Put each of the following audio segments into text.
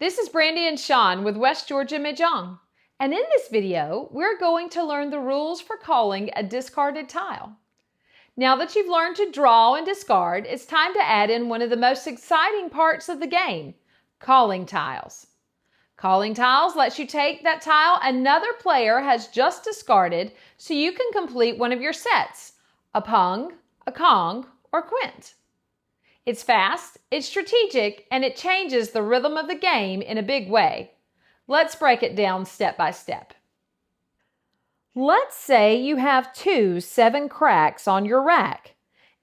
This is Brandy and Sean with West Georgia Mahjong, and in this video, we're going to learn the rules for calling a discarded tile. Now that you've learned to draw and discard, it's time to add in one of the most exciting parts of the game, calling tiles. Calling tiles lets you take that tile another player has just discarded so you can complete one of your sets, a Pung, a Kong, or Quint. It's fast, it's strategic, and it changes the rhythm of the game in a big way. Let's break it down step by step. Let's say you have 2 7 cracks on your rack,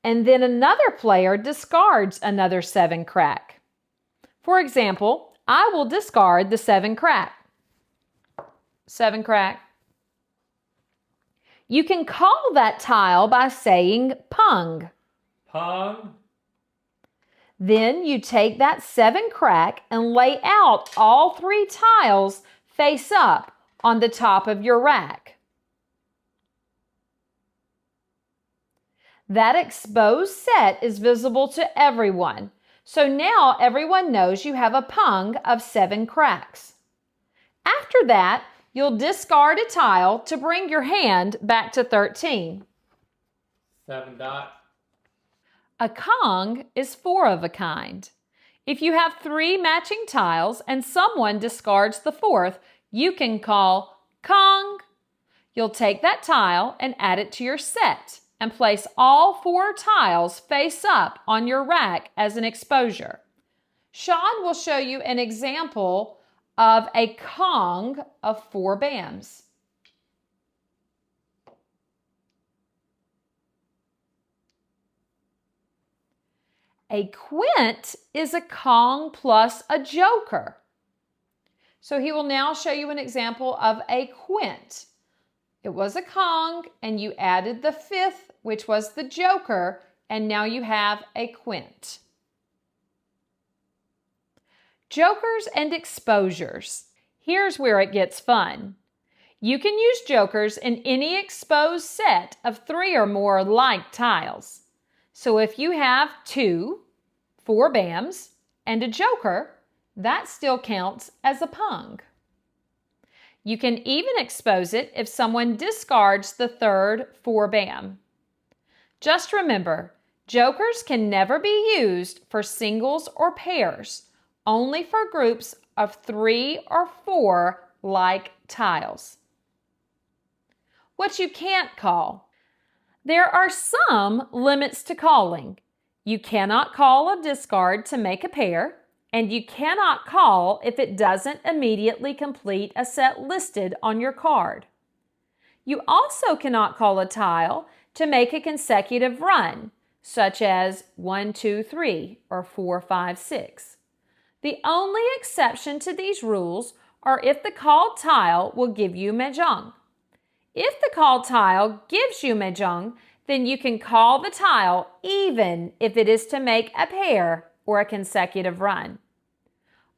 and then another player discards another 7 crack. For example, I will discard the 7 crack. 7 crack. You can call that tile by saying Pung. Pung. Then you take that 7 crack and lay out all 3 tiles face up on the top of your rack. That exposed set is visible to everyone, so now everyone knows you have a Pung of 7 cracks. After that, you'll discard a tile to bring your hand back to 13. 7 dot. A Kong is 4 of a kind. If you have 3 matching tiles and someone discards the 4th, you can call Kong. You'll take that tile and add it to your set and place all 4 tiles face up on your rack as an exposure. Sean will show you an example of a Kong of 4 bams. A Quint is a Kong plus a joker. So he will now show you an example of a Quint. It was a Kong and you added the 5th, which was the joker, and now you have a Quint. Jokers and exposures. Here's where it gets fun. You can use jokers in any exposed set of 3 or more like tiles. So if you have 2, 4 bams, and a joker, that still counts as a Pung. You can even expose it if someone discards the 3rd 4 bam. Just remember, jokers can never be used for singles or pairs, only for groups of 3 or 4 like tiles. What you can't call. There are some limits to calling. You cannot call a discard to make a pair, and you cannot call if it doesn't immediately complete a set listed on your card. You also cannot call a tile to make a consecutive run, such as 1, 2, 3, or 4, 5, 6. The only exception to these rules are if the called tile will give you Mahjong. If the called tile gives you Mahjong, then you can call the tile even if it is to make a pair or a consecutive run.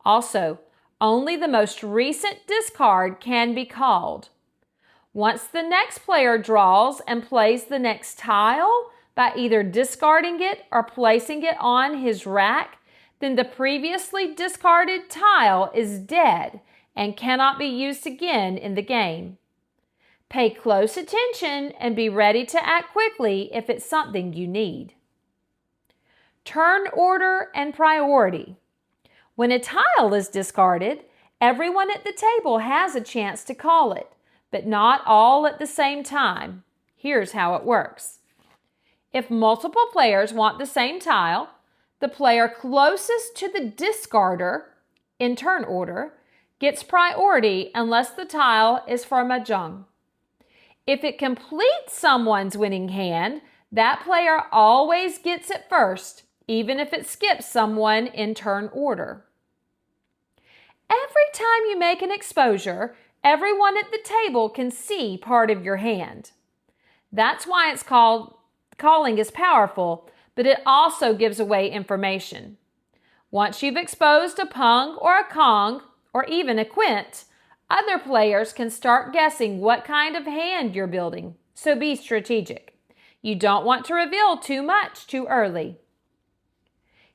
Also, only the most recent discard can be called. Once the next player draws and plays the next tile by either discarding it or placing it on his rack, then the previously discarded tile is dead and cannot be used again in the game. Pay close attention and be ready to act quickly if it's something you need. Turn order and priority. When a tile is discarded, everyone at the table has a chance to call it, but not all at the same time. Here's how it works. If multiple players want the same tile, the player closest to the discarder, in turn order, gets priority unless the tile is for Mahjong. If it completes someone's winning hand, that player always gets it first, even if it skips someone in turn order. Every time you make an exposure, everyone at the table can see part of your hand. That's why it's called calling is powerful, but it also gives away information. Once you've exposed a Pung or a Kong, or even a Quint, other players can start guessing what kind of hand you're building, so be strategic. You don't want to reveal too much too early.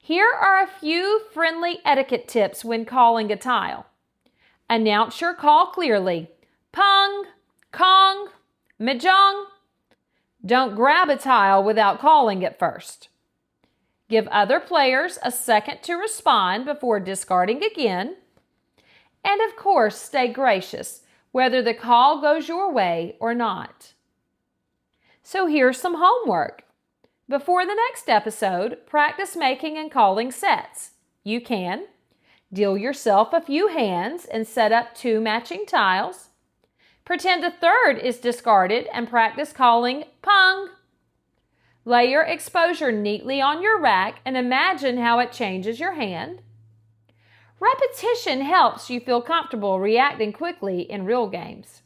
Here are a few friendly etiquette tips when calling a tile. Announce your call clearly. Pung, Kong, Mahjong. Don't grab a tile without calling it first. Give other players a second to respond before discarding again. And of course, stay gracious, whether the call goes your way or not. So here's some homework. Before the next episode, practice making and calling sets. You can deal yourself a few hands and set up 2 matching tiles. Pretend a third is discarded and practice calling Pung. Lay your exposure neatly on your rack and imagine how it changes your hand. Repetition helps you feel comfortable reacting quickly in real games.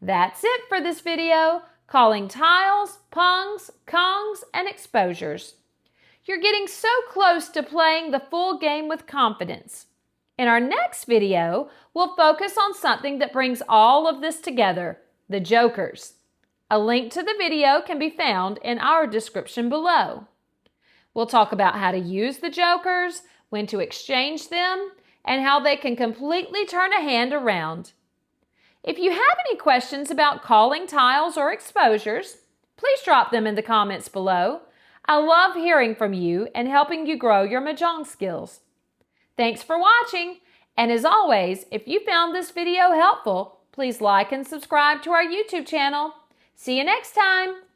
That's it for this video, calling tiles, pungs, kongs, and exposures. You're getting so close to playing the full game with confidence. In our next video, we'll focus on something that brings all of this together, the jokers. A link to the video can be found in our description below. We'll talk about how to use the jokers, when to exchange them, and how they can completely turn a hand around. If you have any questions about calling tiles or exposures, please drop them in the comments below. I love hearing from you and helping you grow your Mahjong skills. Thanks for watching, and as always, if you found this video helpful, please like and subscribe to our YouTube channel. See you next time!